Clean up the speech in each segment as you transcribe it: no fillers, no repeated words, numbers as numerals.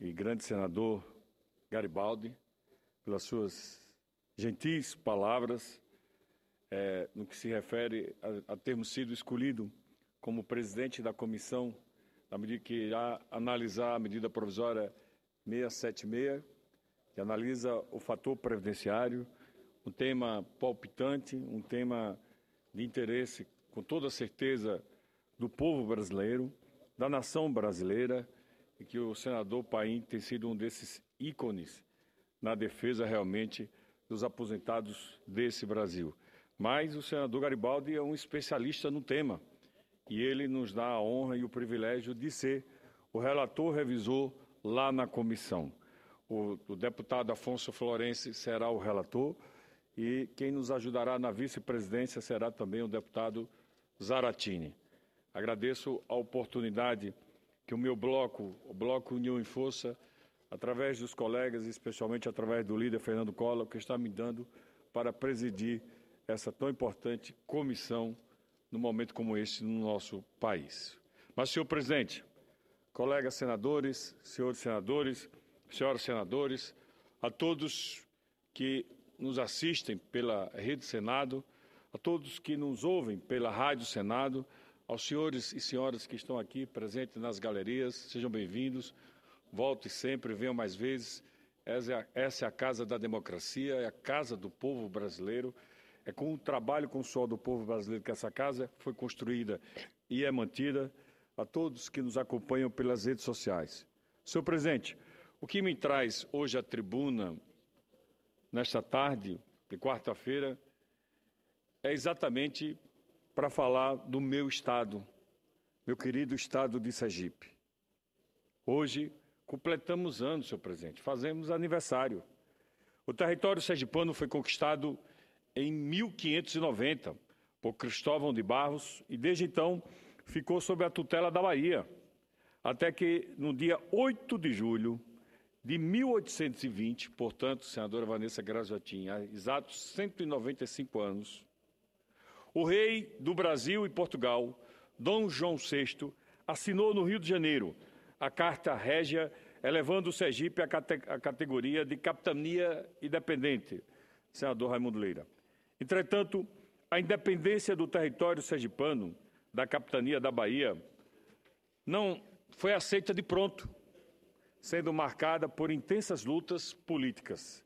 e grande senador Garibaldi, pelas suas gentis palavras no que se refere a termos sido escolhido como presidente da comissão, na medida que irá analisar a medida provisória 676, que analisa o fator previdenciário, um tema palpitante, um tema de interesse, com toda certeza, do povo brasileiro, da nação brasileira, e que o senador Paim tem sido um desses ícones na defesa realmente dos aposentados desse Brasil. Mas o senador Garibaldi é um especialista no tema e ele nos dá a honra e o privilégio de ser o relator revisor lá na comissão. O deputado Afonso Florense será o relator e quem nos ajudará na vice-presidência será também o deputado Zaratini. Agradeço a oportunidade que o meu bloco, o Bloco União em Força, através dos colegas, especialmente através do líder Fernando Collor, que está me dando para presidir essa tão importante comissão num momento como este no nosso país. Mas, senhor presidente, colegas senadores, senhores senadores, senhoras senadores, a todos que nos assistem pela Rede Senado, a todos que nos ouvem pela Rádio Senado, aos senhores e senhoras que estão aqui presentes nas galerias, sejam bem-vindos, volte sempre, venham mais vezes. Essa é a casa da democracia, é a casa do povo brasileiro, é com o trabalho, com o suor do povo brasileiro que essa casa foi construída e é mantida. A todos que nos acompanham pelas redes sociais. Senhor presidente, o que me traz hoje à tribuna, nesta tarde de quarta-feira, é exatamente para falar do meu estado, meu querido estado de Sergipe. Hoje completamos anos, senhor presidente, fazemos aniversário. O território sergipano foi conquistado em 1590 por Cristóvão de Barros e desde então ficou sob a tutela da Bahia, até que no dia 8 de julho de 1820, portanto, senadora Vanessa Grajatin, há exatos 195 anos, o rei do Brasil e Portugal, Dom João VI, assinou no Rio de Janeiro a Carta Régia, elevando o Sergipe à categoria de capitania independente, senador Raimundo Leira. Entretanto, a independência do território sergipano, da capitania da Bahia, não foi aceita de pronto, sendo marcada por intensas lutas políticas.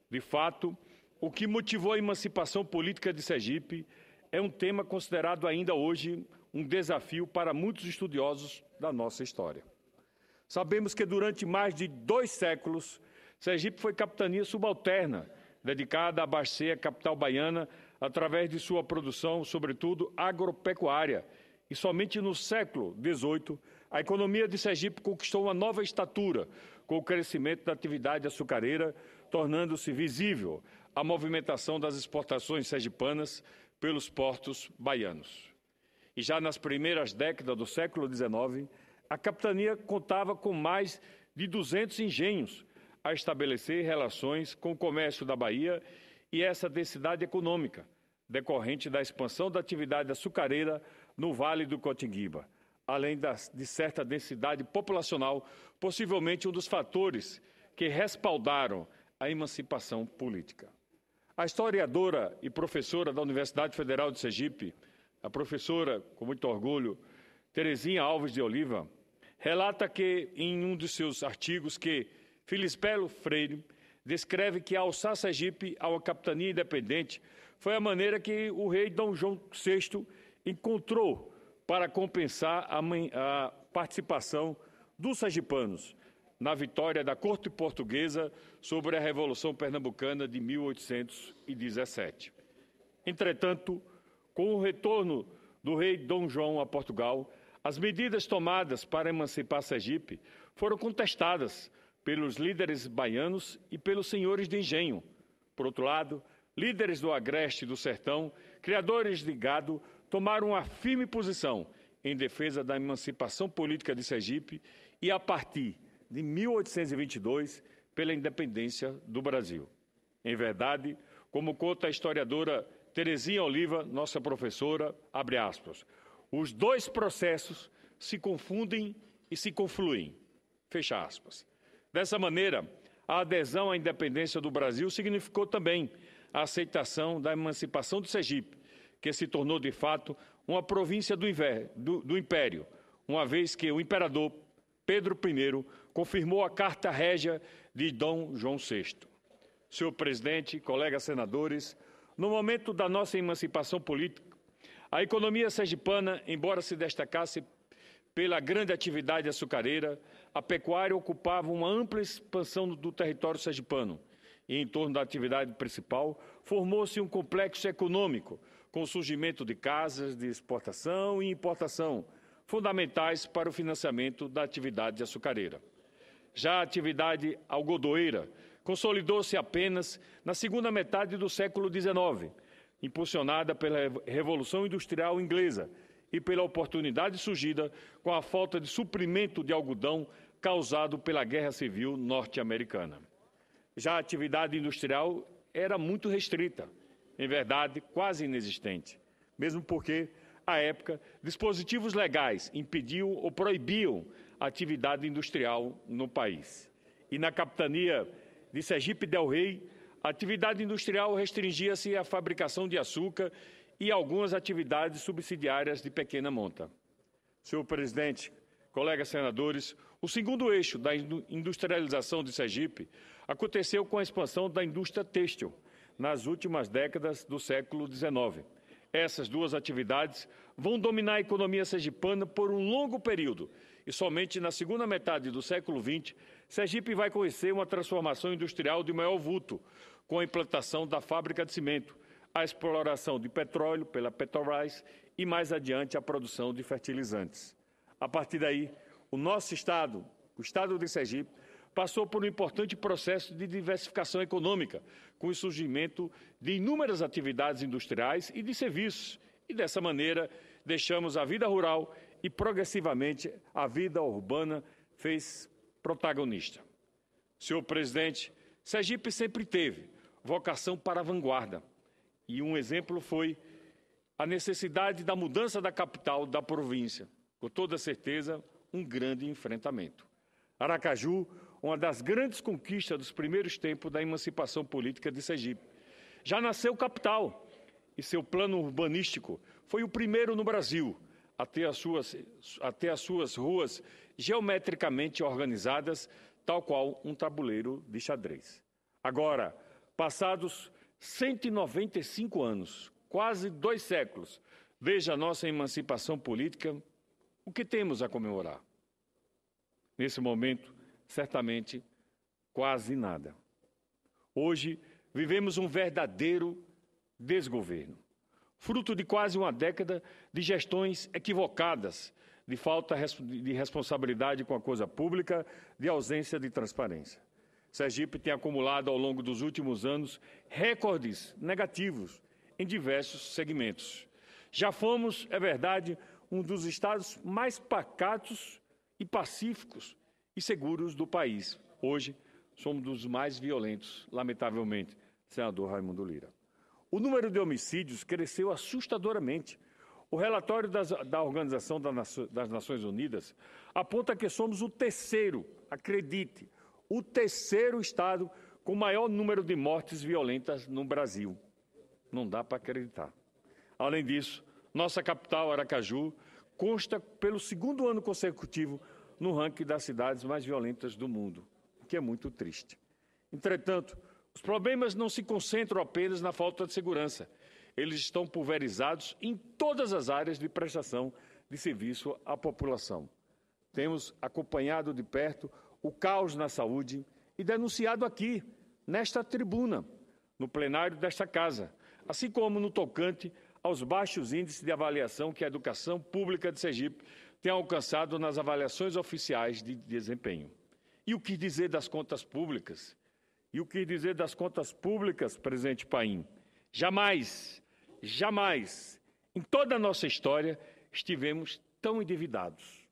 De fato, o que motivou a emancipação política de Sergipe é um tema considerado ainda hoje um desafio para muitos estudiosos da nossa história. Sabemos que durante mais de 2 séculos, Sergipe foi capitania subalterna, dedicada a abastecer a capital baiana através de sua produção, sobretudo agropecuária. E somente no século XVIII, a economia de Sergipe conquistou uma nova estatura, com o crescimento da atividade açucareira, tornando-se visível a movimentação das exportações sergipanas pelos portos baianos. E já nas primeiras décadas do século XIX, a capitania contava com mais de 200 engenhos a estabelecer relações com o comércio da Bahia e essa densidade econômica, decorrente da expansão da atividade açucareira no Vale do Cotinguiba, além de certa densidade populacional, possivelmente um dos fatores que respaldaram a emancipação política. A historiadora e professora da Universidade Federal de Sergipe, a professora, com muito orgulho, Terezinha Alves de Oliva, relata que, em um dos seus artigos, que Felisberto Freire descreve que alçar Sergipe a uma capitania independente foi a maneira que o rei Dom João VI encontrou para compensar a participação dos sergipanos na vitória da corte portuguesa sobre a Revolução Pernambucana de 1817. Entretanto, com o retorno do rei Dom João a Portugal, as medidas tomadas para emancipar Sergipe foram contestadas pelos líderes baianos e pelos senhores de engenho. Por outro lado, líderes do agreste e do sertão, criadores de gado, tomaram uma firme posição em defesa da emancipação política de Sergipe e, a partir de 1822, pela independência do Brasil. Em verdade, como conta a historiadora Terezinha Oliva, nossa professora, abre aspas, os dois processos se confundem e se confluem, fecha aspas. Dessa maneira, a adesão à independência do Brasil significou também a aceitação da emancipação do Sergipe, que se tornou, de fato, uma província do Império, uma vez que o imperador Pedro I confirmou a Carta Régia de Dom João VI. Senhor presidente, colegas senadores, no momento da nossa emancipação política, a economia sergipana, embora se destacasse pela grande atividade açucareira, a pecuária ocupava uma ampla expansão do território sergipano e, em torno da atividade principal, formou-se um complexo econômico, com o surgimento de casas de exportação e importação, fundamentais para o financiamento da atividade açucareira. Já a atividade algodoeira consolidou-se apenas na segunda metade do século XIX, impulsionada pela Revolução Industrial Inglesa e pela oportunidade surgida com a falta de suprimento de algodão causado pela Guerra Civil Norte-Americana. Já a atividade industrial era muito restrita, em verdade, quase inexistente, mesmo porque, à época, dispositivos legais impediam ou proibiam a atividade industrial no país. E na capitania de Sergipe del Rei, a atividade industrial restringia-se à fabricação de açúcar e algumas atividades subsidiárias de pequena monta. Senhor presidente, colegas senadores, o segundo eixo da industrialização de Sergipe aconteceu com a expansão da indústria têxtil nas últimas décadas do século XIX. Essas duas atividades vão dominar a economia sergipana por um longo período e somente na segunda metade do século XX, Sergipe vai conhecer uma transformação industrial de maior vulto, com a implantação da fábrica de cimento, a exploração de petróleo pela Petrobras e, mais adiante, a produção de fertilizantes. A partir daí, o nosso Estado, o Estado de Sergipe, passou por um importante processo de diversificação econômica, com o surgimento de inúmeras atividades industriais e de serviços. E, dessa maneira, deixamos a vida rural e, progressivamente, a vida urbana fez protagonista. Senhor presidente, Sergipe sempre teve vocação para a vanguarda. E um exemplo foi a necessidade da mudança da capital da província. Com toda certeza, um grande enfrentamento. Aracaju, uma das grandes conquistas dos primeiros tempos da emancipação política de Sergipe. Já nasceu capital e seu plano urbanístico foi o primeiro no Brasil a ter as suas ruas geometricamente organizadas, tal qual um tabuleiro de xadrez. Agora, passados 195 anos, quase 2 séculos, desde a nossa emancipação política, o que temos a comemorar? Nesse momento, certamente, quase nada. Hoje, vivemos um verdadeiro desgoverno, fruto de quase uma década de gestões equivocadas, de falta de responsabilidade com a coisa pública, de ausência de transparência. Sergipe tem acumulado, ao longo dos últimos anos, recordes negativos em diversos segmentos. Já fomos, é verdade, um dos estados mais pacatos e pacíficos e seguros do país. Hoje, somos dos mais violentos, lamentavelmente, senador Raimundo Lira. O número de homicídios cresceu assustadoramente. O relatório da Organização das Nações Unidas aponta que somos o terceiro, acredite, o terceiro estado com maior número de mortes violentas no Brasil. Não dá para acreditar. Além disso, nossa capital, Aracaju, consta pelo segundo ano consecutivo no ranking das cidades mais violentas do mundo, o que é muito triste. Entretanto, os problemas não se concentram apenas na falta de segurança. Eles estão pulverizados em todas as áreas de prestação de serviço à população. Temos acompanhado de perto o caos na saúde e denunciado aqui, nesta tribuna, no plenário desta Casa, assim como no tocante aos baixos índices de avaliação que a educação pública de Sergipe tem alcançado nas avaliações oficiais de desempenho. E o que dizer das contas públicas? E o que dizer das contas públicas, presidente Paim? Jamais, em toda a nossa história, estivemos tão endividados.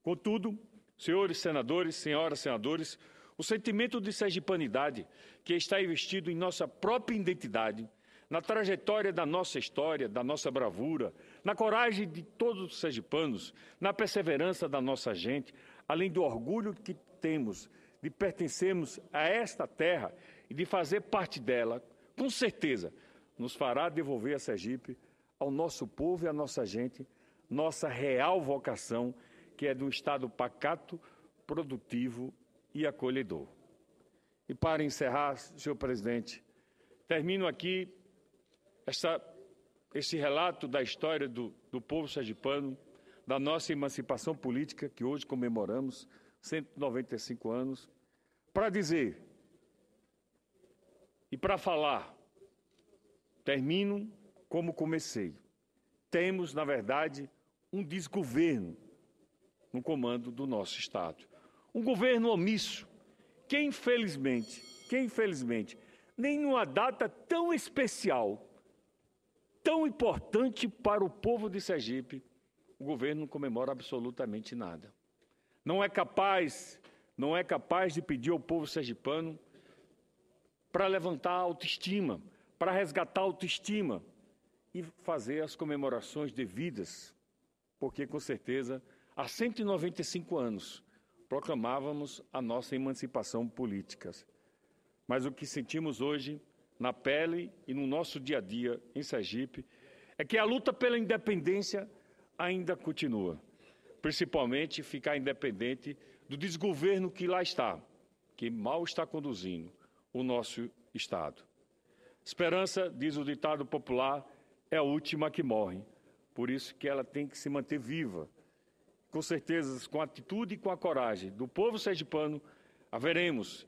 Contudo, senhores senadores, senhoras senadores, o sentimento de sergipanidade que está investido em nossa própria identidade, na trajetória da nossa história, da nossa bravura, na coragem de todos os sergipanos, na perseverança da nossa gente, além do orgulho que temos de pertencermos a esta terra e de fazer parte dela, com certeza, nos fará devolver a Sergipe ao nosso povo e à nossa gente, nossa real vocação, que é de um Estado pacato, produtivo e acolhedor. E para encerrar, senhor presidente, termino aqui este relato da história do povo sergipano, da nossa emancipação política, que hoje comemoramos 195 anos, para dizer e para falar, termino como comecei. Temos, na verdade, um desgoverno no comando do nosso Estado. Um governo omisso, que infelizmente, nem numa data tão especial, tão importante para o povo de Sergipe, o governo não comemora absolutamente nada. Não é capaz de pedir ao povo sergipano para levantar a autoestima, para resgatar a autoestima e fazer as comemorações devidas, porque, com certeza, há 195 anos proclamávamos a nossa emancipação política. Mas o que sentimos hoje, na pele e no nosso dia a dia em Sergipe, é que a luta pela independência ainda continua, principalmente ficar independente do desgoverno que lá está, que mal está conduzindo o nosso Estado. Esperança, diz o ditado popular, é a última que morre, por isso que ela tem que se manter viva. Com certeza, com a atitude e com a coragem do povo sergipano, haveremos